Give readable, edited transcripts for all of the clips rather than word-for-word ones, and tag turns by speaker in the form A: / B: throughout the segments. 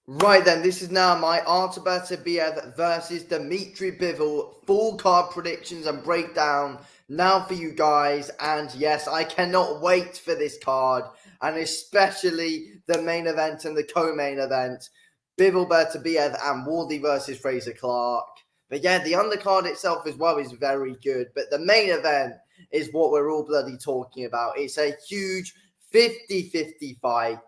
A: Right then, this is now my Artur Beterbiev versus Dmitry Bivol full card predictions and breakdown now for you guys. And yes, I cannot wait for this card, and especially the main event and the co-main event, Bivol Beterbiev and Wardley versus Fraser Clark. But yeah, the undercard itself as well is very good, but the main event is what we're all bloody talking about. It's a huge 50-50 fight.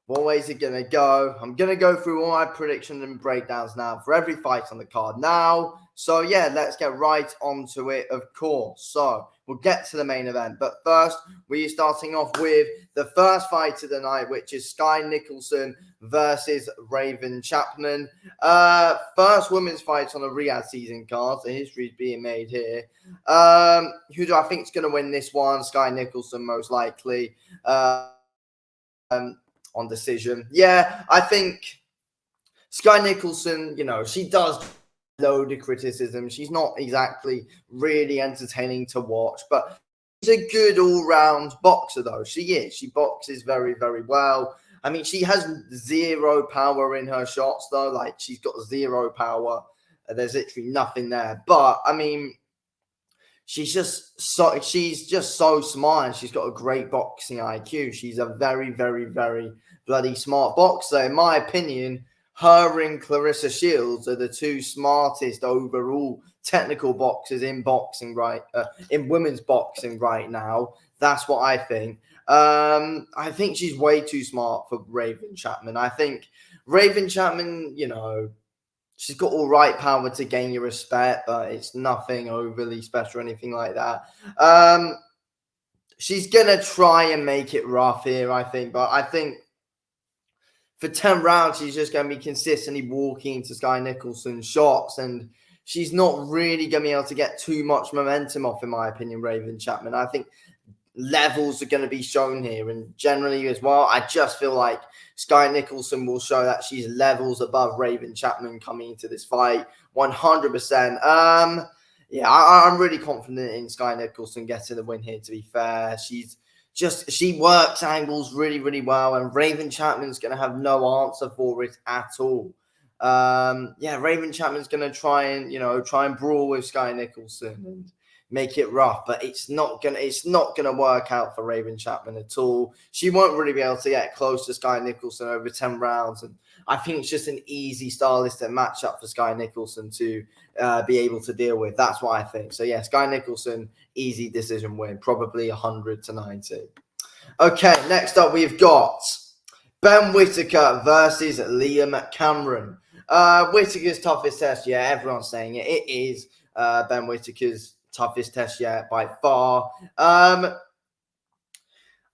A: What way is it going to go? I'm going to go through all my predictions and breakdowns now for every fight on the card now. So, yeah, let's get right onto it, of course. So, we'll get to the main event. But first, we're starting off with the first fight of the night, which is Nicholson versus Raven Chapman. First women's fight on the Riyadh season card. The history is being made here. Who do I think is going to win this one? Nicholson, most likely. On decision. Yeah, I think Nicholson, she does load of criticism. She's not exactly really entertaining to watch, but she's a good all-round boxer, though. She is. She boxes very, very well. I mean, she has zero power in her shots, though. Like, she's got zero power. There's literally nothing there. But, I mean, she's just so smart, and she's got a great boxing IQ. She's a very, very, very bloody smart boxer. In my opinion, her and Clarissa Shields are the two smartest overall technical boxers in boxing in women's boxing right now. That's what I think. I think she's way too smart for Raven Chapman. I think Raven Chapman, she's got all right power to gain your respect, but it's nothing overly special or anything like that. She's going to try and make it rough here, I think. But I think for 10 rounds, she's just going to be consistently walking into Nicholson's shots. And she's not really going to be able to get too much momentum off, in my opinion, Raven Chapman. I think levels are going to be shown here, and generally as well, I just feel like Nicholson will show that she's levels above Raven Chapman coming into this fight 100%. Yeah, I'm really confident in Nicholson getting the win here, to be fair. She works angles really, really well, and Raven Chapman's going to have no answer for it at all. Yeah, Raven Chapman's going to try and brawl with Nicholson and make it rough, but it's not gonna work out for Raven Chapman at all. She won't really be able to get close to Nicholson over 10 rounds, and I think it's just an easy stylistic matchup for Nicholson to be able to deal with. That's what I think. So yeah, Nicholson, easy decision win, probably 100-90. Okay, next up we've got Ben Whitaker versus Liam Cameron. Whitaker's toughest test, yeah, everyone's saying it. It is Ben Whitaker's toughest test yet by far. I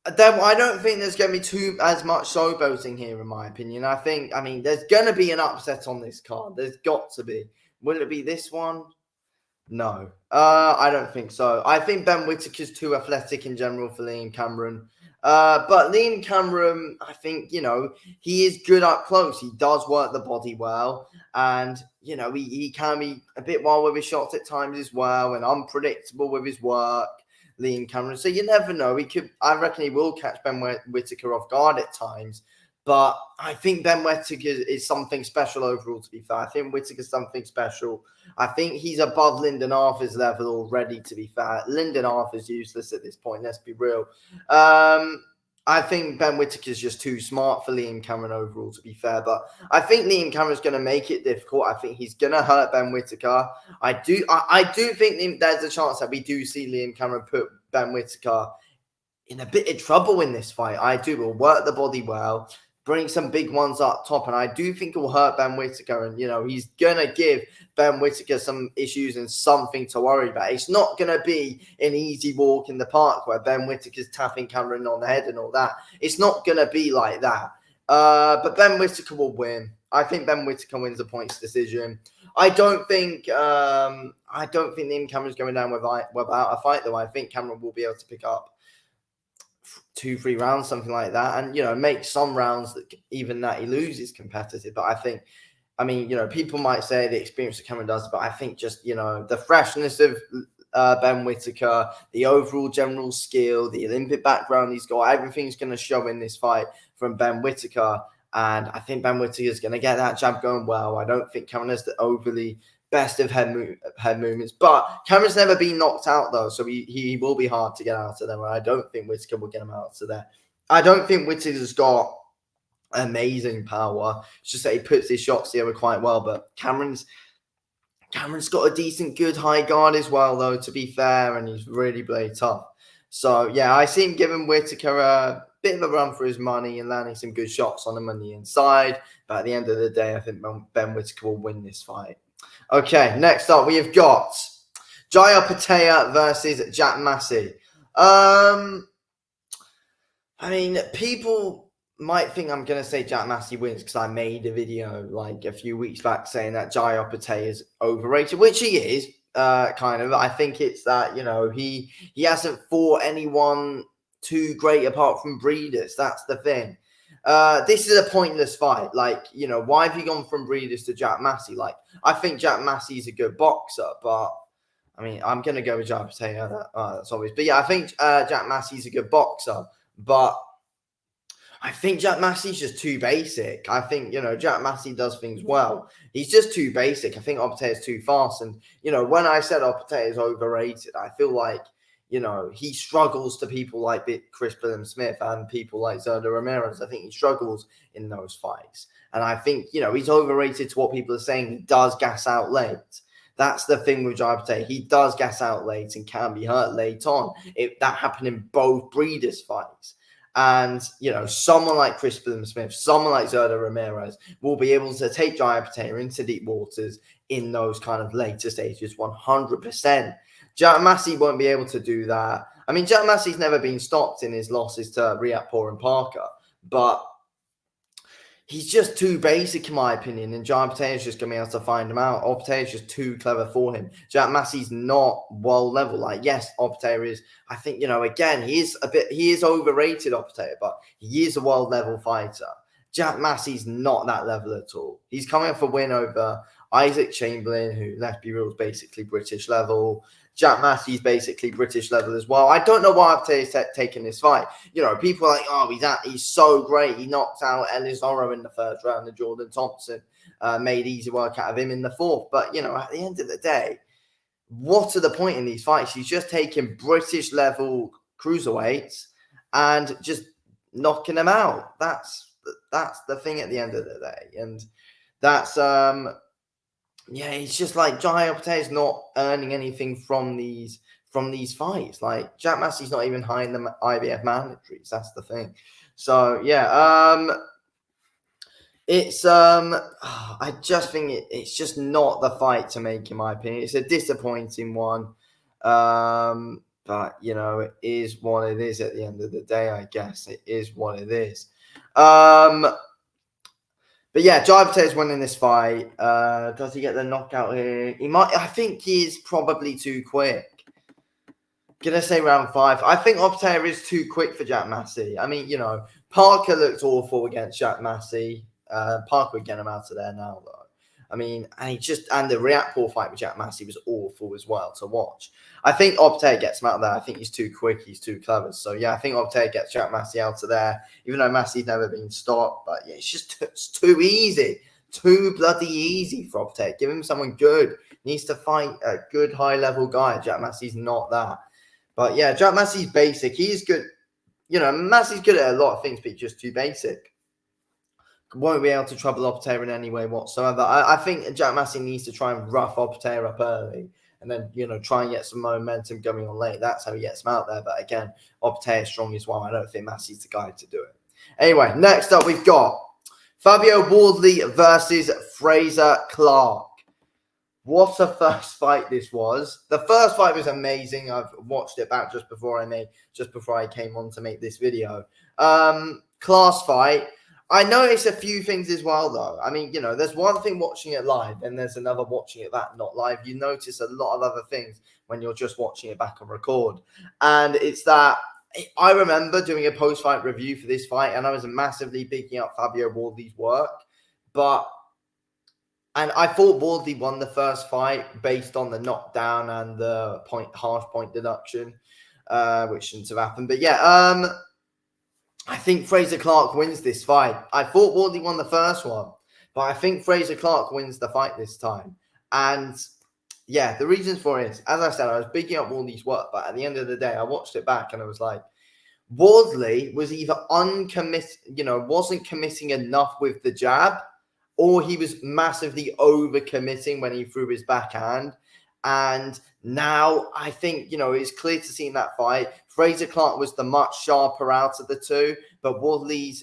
A: don't think there's going to be as much showboating here, in my opinion. I mean, there's going to be an upset on this card. There's got to be. Will it be this one? No. I don't think so. I think Ben Whitaker's too athletic in general for Liam Cameron. But Liam Cameron, I think, he is good up close. He does work the body well. And, he can be a bit wild with his shots at times as well, and unpredictable with his work, Liam Cameron. So you never know. I reckon he will catch Ben Whitaker off guard at times. But I think Ben Whitaker is something special overall, to be fair. I think Whitaker's something special. I think he's above Lyndon Arthur's level already, to be fair. Lyndon Arthur's useless at this point, let's be real. I think Ben Whitaker's just too smart for Liam Cameron overall, to be fair. But I think Liam Cameron's going to make it difficult. I think he's going to hurt Ben Whitaker. I do think there's a chance that we do see Liam Cameron put Ben Whitaker in a bit of trouble in this fight. I do. Will work the body well, bring some big ones up top, and I do think it will hurt Ben Whitaker. And, he's going to give Ben Whitaker some issues and something to worry about. It's not going to be an easy walk in the park where Ben Whitaker's tapping Cameron on the head and all that. It's not going to be like that. But Ben Whitaker will win. I think Ben Whitaker wins the points decision. I don't think Liam Cameron's going down without a fight, though. I think Cameron will be able to pick up 2-3 rounds, something like that, and make some rounds that even that he loses competitive. But I mean, people might say the experience that Cameron does, but I think just the freshness of Ben Whitaker, the overall general skill, the Olympic background he's got, everything's going to show in this fight from Ben Whitaker. And I think Ben Whitaker is going to get that jab going well. I don't think Cameron has the overly best of head movements. But Cameron's never been knocked out, though, so he will be hard to get out of there. I don't think Whitaker will get him out of there. I don't think Whitaker's got amazing power. It's just that he puts his shots together quite well. But Cameron's got a decent, good high guard as well, though, to be fair, and he's really played tough. So, yeah, I see him giving Whitaker a bit of a run for his money and landing some good shots on him on the inside. But at the end of the day, I think Ben Whitaker will win this fight. Okay, next up, we have got Jaya Paya versus Jack Massie. I mean, people might think I'm going to say Jack Massie wins because I made a video like a few weeks back saying that Jaya Paya is overrated, which he is, kind of. I think it's that, he hasn't fought anyone too great apart from Breeders. That's the thing. This is a pointless fight. Like, why have you gone from Breeders to Jack Massie? Like, I think Jack Massie is a good boxer, but I mean, I'm going to go with Jaya Paya. That's obvious. But yeah, I think Jack Massie's a good boxer, but I think Jack Massie's just too basic. I think, Jack Massie does things well. He's just too basic. I think Optay is too fast. And, when I said Optay is overrated, I feel like, he struggles to people like Chris Smith and people like Cesar Ramirez. I think he struggles in those fights. And I think, he's overrated to what people are saying. He does gas out late. That's the thing with Jaya Paya. He does gas out late and can be hurt late on. That happened in both Breeders' fights. And, someone like Chris Smith, someone like Cesar Ramirez will be able to take Jaya Paya into deep waters in those kind of later stages 100%. Jack Massie won't be able to do that. I mean, Jack Massie's never been stopped in his losses to Riatpour and Parker, but he's just too basic, in my opinion, and Jaya Paya is just going to be able to find him out. Optay is just too clever for him. Jack Massie's not world level. Like, yes, Optay is, I think, again, he is overrated, Optay, but he is a world level fighter. Jack Massie's not that level at all. He's coming off a win over Isaac Chamberlain, who, let's be real, is basically British level. Jack Massie's basically British level as well. I don't know why Optay is taking this fight. People are like, oh, he's so great. He knocked out Elizoro in the first round, and Jordan Thompson made easy work out of him in the fourth. But, at the end of the day, what are the point in these fights? He's just taking British level cruiserweights and just knocking them out. That's the thing at the end of the day. And that's yeah, it's just like Jaya Paya is not earning anything from these fights. Like, Jack Massie's not even high in the IBF mandatories. That's the thing. So yeah, it's I just think it's just not the fight to make, in my opinion. It's a disappointing one. But it is what it is at the end of the day, I guess. It is what it is. But yeah, Jaya Paya is winning this fight. Does he get the knockout here? He might. I think he's probably too quick. Gonna say round 5. I think Optay is too quick for Jack Massie. I mean, Parker looked awful against Jack Massie. Parker would get him out of there now, though. I mean, and the Riatpour fight with Jack Massie was awful as well to watch. I think Optay gets him out of there. I think he's too quick. He's too clever. So, yeah, I think Optay gets Jack Massie out of there, even though Massie's never been stopped. But, yeah, it's too easy. Too bloody easy for Optay. Give him someone good. Needs to fight a good high-level guy. Jack Massie's not that. But, yeah, Jack Massie's basic. He's good. Massie's good at a lot of things, but he's just too basic. Won't be able to trouble Optay in any way whatsoever. I think Jack Massie needs to try and rough Optay up early and then, try and get some momentum going on late. That's how he gets him out there. But again, Optay is strong as well. I don't think Massie's the guy to do it. Anyway, next up we've got Fabio Wardley versus Fraser Clark. What a first fight this was. The first fight was amazing. I've watched it back just before I came on to make this video. Class fight. I noticed a few things as well, though. I mean, there's one thing watching it live, and there's another watching it back not live. You notice a lot of other things when you're just watching it back on record. And it's that I remember doing a post-fight review for this fight, and I was massively picking up Fabio Wardley's work. And I thought Wardley won the first fight based on the knockdown and the harsh point deduction, which shouldn't have happened. But yeah, I think Fraser Clark wins this fight. I thought Wardley won the first one, but I think Fraser Clark wins the fight this time. And yeah, the reasons for it is, as I said, I was bigging up Wardley's work, but at the end of the day, I watched it back and I was like, Wardley was either wasn't committing enough with the jab, or he was massively over-committing when he threw his backhand. And now I think, it's clear to see in that fight, Fraser Clark was the much sharper out of the two, but Wardley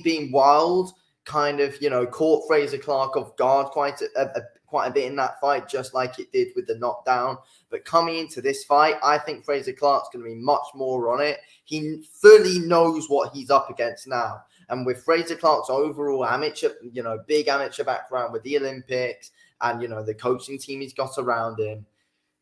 A: being wild kind of, caught Fraser Clark off guard quite a bit in that fight, just like it did with the knockdown. But coming into this fight, I think Fraser Clark's going to be much more on it. He fully knows what he's up against now. And with Fraser Clark's overall big amateur background with the Olympics and, the coaching team he's got around him,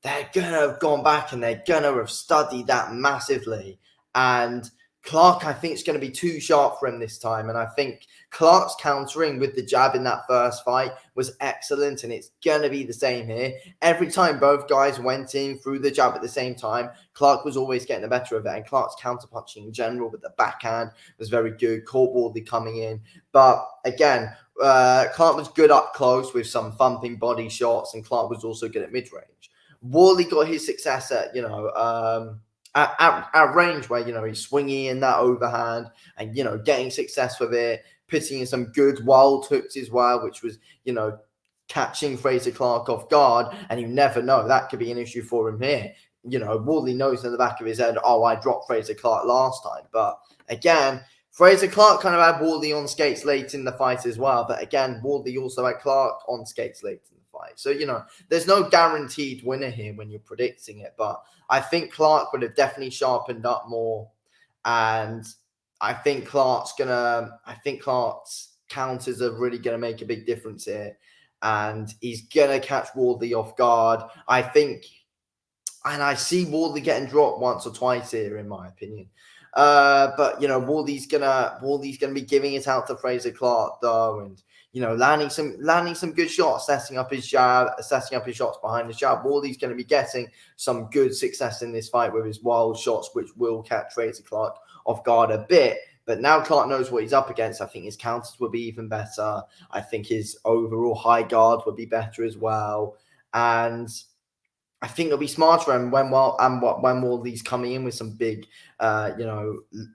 A: they're going to have gone back and they're going to have studied that massively. And Clark, I think, is going to be too sharp for him this time. And I think Clark's countering with the jab in that first fight was excellent. And it's going to be the same here. Every time both guys went in through the jab at the same time, Clark was always getting the better of it. And Clark's counterpunching in general with the backhand was very good. Caught Wardley coming in. But again, Clark was good up close with some thumping body shots. And Clark was also good at mid-range. Wardley got his success at, at range where, he's swinging in that overhand and, getting success with it, putting in some good wild hooks as well, which was, catching Fraser Clark off guard. And you never know, that could be an issue for him here. Wardley knows in the back of his head, I dropped Fraser Clark last time. But again, Fraser Clark kind of had Wardley on skates late in the fight as well. But again, Wardley also had Clark on skates late in the fight. So, there's no guaranteed winner here when you're predicting it. But I think Clark would have definitely sharpened up more. And I think Clark's counters are really going to make a big difference here. And he's going to catch Wardley off guard. I think, and I see Wardley getting dropped once or twice here, in my opinion. But Wardley's gonna be giving it out to Fraser Clark though, and landing some good shots, setting up his shots behind the jab. Wardley's gonna be getting some good success in this fight with his wild shots, which will catch Fraser Clark off guard a bit. But now Clark knows what he's up against. I think his counters will be even better. I think his overall high guard will be better as well, and I think it'll be smarter. And when Wardley's coming in with some big,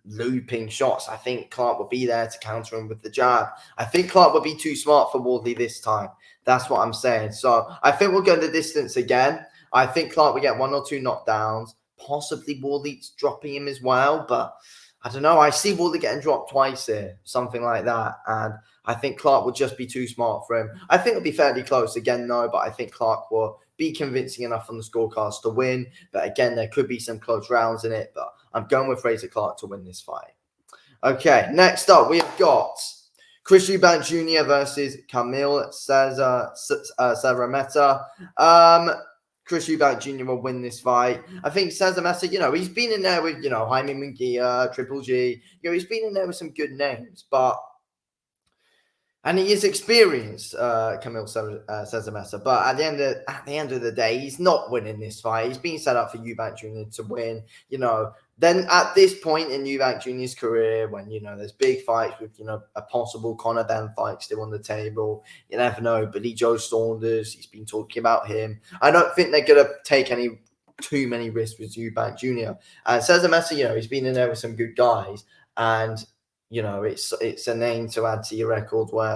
A: looping shots, I think Clark will be there to counter him with the jab. I think Clark will be too smart for Wardley this time. That's what I'm saying. So I think we'll go the distance again. I think Clark will get 1 or 2 knockdowns. Possibly Wardley's dropping him as well, but I don't know. I see Wardley getting dropped twice here, something like that. And I think Clark will just be too smart for him. I think it'll be fairly close again, though, but I think Clark will be convincing enough on the scorecards to win. But again, there could be some close rounds in it, but I'm going with Fraser Clark to win this fight. Okay, next up, we've got Chris Eubank Jr. versus Kamil Cesar Meta. Chris Eubank Jr. will win this fight. I think Cesar Meta, he's been in there with, Jaime Munguia, Triple G. He's been in there with some good names, and he is experienced, Kamil Cesar Meta. But at the end of the day, he's not winning this fight. He's being set up for Eubank Jr. to win. Then at this point in Eubank Jr.'s career, when there's big fights with a possible Conor Benn fight still on the table, you never know. Billy Joe Saunders, he's been talking about him. I don't think they're gonna take too many risks with Eubank Jr. And Cesar Meta, he's been in there with some good guys, and it's a name to add to your record where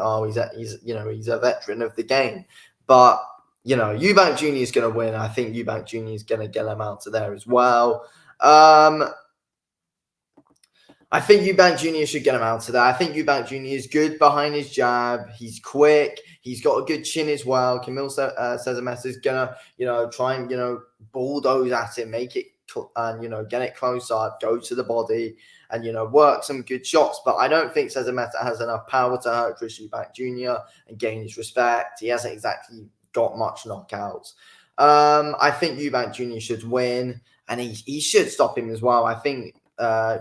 A: he's a veteran of the game. But Eubank Jr. is going to win. I think Eubank Jr. is going to get him out of there as well. I think Eubank Jr. should get him out of there. I think Eubank Jr. is good behind his jab. He's quick. He's got a good chin as well. Kamil Cesar Meta is gonna try and bulldoze at him, make it and get it close up, go to the body, and work some good shots. But I don't think Cesar Meta has enough power to hurt Chris Eubank Jr. and gain his respect. He hasn't exactly got much knockouts. I think Eubank Jr. should win, and he should stop him as well. I think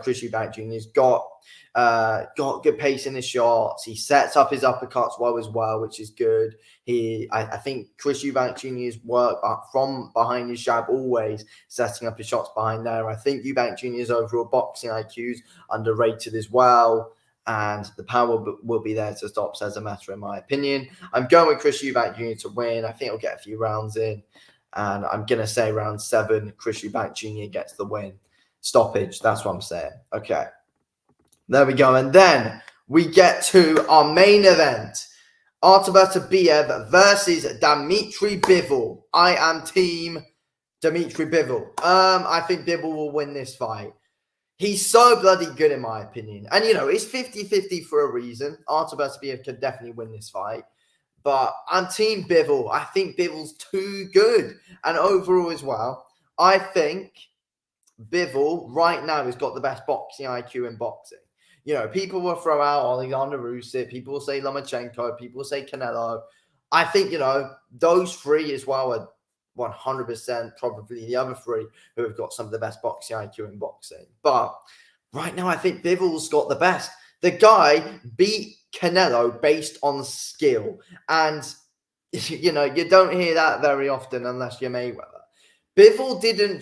A: Chris Eubank Jr.'s got Got good pace in his shots. He sets up his uppercuts well as well, which is good. I think Chris Eubank Jr.'s work from behind his jab, always setting up his shots behind there. I think Eubank Jr.'s overall boxing IQ's underrated as well. And the power will be there to stop Cesar, in my opinion. I'm going with Chris Eubank Jr. to win. I think he'll get a few rounds in. And I'm going to say round 7, Chris Eubank Jr. gets the win. Stoppage, that's what I'm saying. Okay. There we go. And then we get to our main event. Artur Beterbiev versus Dmitry Bivol. I am team Dmitry Bivol. I think Bivol will win this fight. He's so bloody good in my opinion. And, it's 50-50 for a reason. Artur Beterbiev could definitely win this fight. But I'm team Bivol. I think Bivol's too good. And overall as well, I think Bivol right now has got the best boxing IQ in boxing. People will throw out Alexander Usyk, people will say Lomachenko, people will say Canelo. I think, those 3 as well are 100% probably the other 3 who have got some of the best boxing IQ in boxing. But right now, I think Bivol's got the best. The guy beat Canelo based on skill. And, you don't hear that very often unless you're Mayweather. Bivol didn't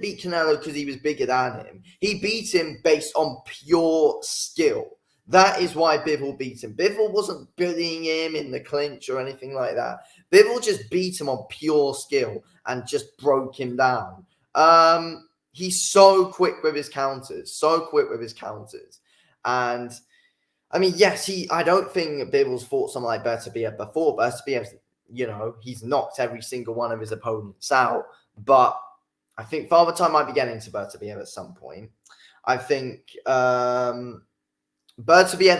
A: beat Canelo because he was bigger than him. He beat him based on pure skill. That is why Bivol beat him. Bivol wasn't bullying him in the clinch or anything like that. Bivol just beat him on pure skill and just broke him down. He's so quick with his counters. And, I mean, yes, I don't think Bivol's fought someone like Beterbiev before. Beterbiev's, he's knocked every single one of his opponents out. But I think Father Time might be getting to Beterbiev at some point. I think Beterbiev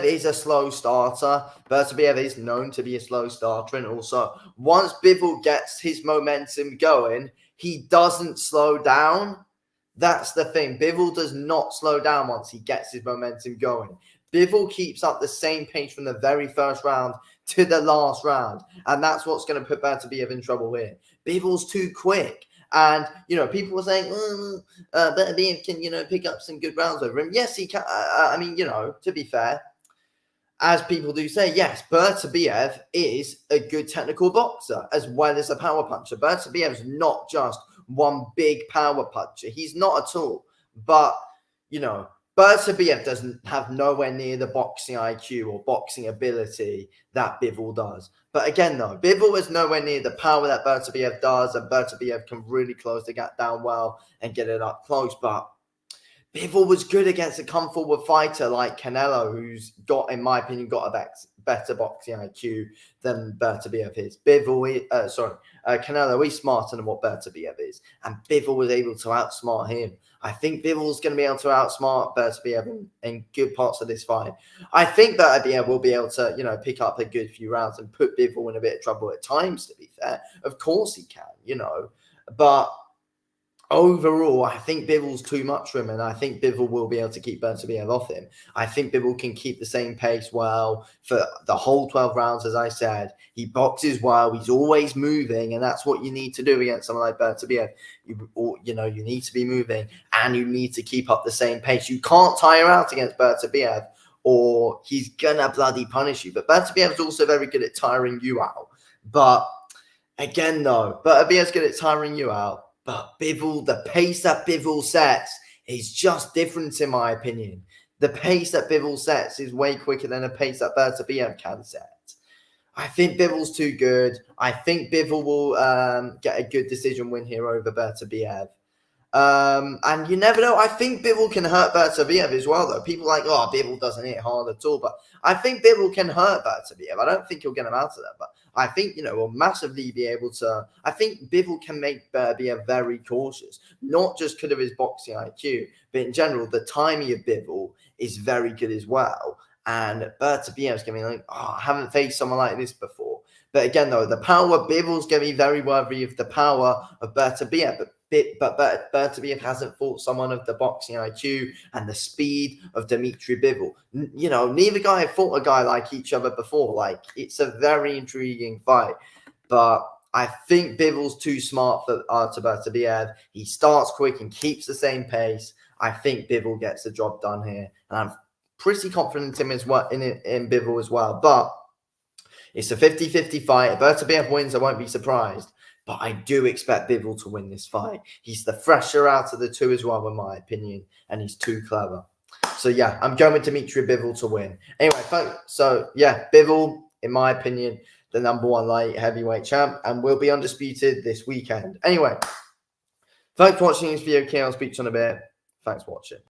A: is a slow starter. Beterbiev is known to be a slow starter. And also, once Bivol gets his momentum going, he doesn't slow down. That's the thing. Bivol does not slow down once he gets his momentum going. Bivol keeps up the same pace from the very first round to the last round. And that's what's going to put Beterbiev in trouble here. Bivol's too quick. And, people were saying, Beterbiev can, pick up some good rounds over him. Yes, he can. To be fair, as people do say, yes, Beterbiev is a good technical boxer as well as a power puncher. Beterbiev's not just one big power puncher. He's not at all. But, Beterbiev doesn't have nowhere near the boxing IQ or boxing ability that Bivol does. But again, though, Bivol is nowhere near the power that Beterbiev does, and Beterbiev can really close the gap down well and get it up close. But Bivol was good against a come-forward fighter like Canelo, who's got, in my opinion, got a better boxing IQ than Beterbiev is. Canelo is smarter than what Beterbiev is, and Bivol was able to outsmart him. I think Bivol's going to be able to outsmart Beterbiev in good parts of this fight. I think Beterbiev will be able to, pick up a good few rounds and put Bivol in a bit of trouble at times, to be fair. Of course he can, But overall, I think Bivol's too much for him, and I think Bivol will be able to keep Beterbiev off him. I think Bivol can keep the same pace well for the whole 12 rounds, as I said. He boxes well. He's always moving, and that's what you need to do against someone like Beterbiev. You need to be moving, and you need to keep up the same pace. You can't tire out against Beterbiev, or he's gonna bloody punish you. But Beterbiev's also very good at tiring you out. But again, though, Beterbiev's good at tiring you out. But Bivol, the pace that Bivol sets is just different, in my opinion. The pace that Bivol sets is way quicker than the pace that Beterbiev can set. I think Bivol's too good. I think Bivol will get a good decision win here over Beterbiev. And you never know. I think Bivol can hurt Beterbiev as well, though. People are like, Bivol doesn't hit hard at all. But I think Bivol can hurt Beterbiev. I don't think he'll get him out of that. But I think, will massively be able to. I think Bivol can make Beterbiev very cautious, not just because of his boxing IQ, but in general, the timing of Bivol is very good as well. And Beterbiev's going to be like, I haven't faced someone like this before. But again, though, the power of Bivol's going to be very worthy of the power of Beterbiev. But Beterbiev hasn't fought someone of the boxing IQ and the speed of Dmitry Bivol. Neither guy have fought a guy like each other before. Like, it's a very intriguing fight. But I think Bivol's too smart for Artur Beterbiev. He starts quick and keeps the same pace. I think Bivol gets the job done here. And I'm pretty confident in him as well, in Bivol as well. But it's a 50-50 fight. If Beterbiev wins, I won't be surprised. But I do expect Bivol to win this fight. He's the fresher out of the two as well, in my opinion. And he's too clever. So, yeah, I'm going with Dmitry Bivol to win. Anyway, folks, so, yeah, Bivol, in my opinion, the number 1 light heavyweight champ, and will be undisputed this weekend. Anyway, thanks for watching this video, I'll speak to you in a bit. Thanks for watching.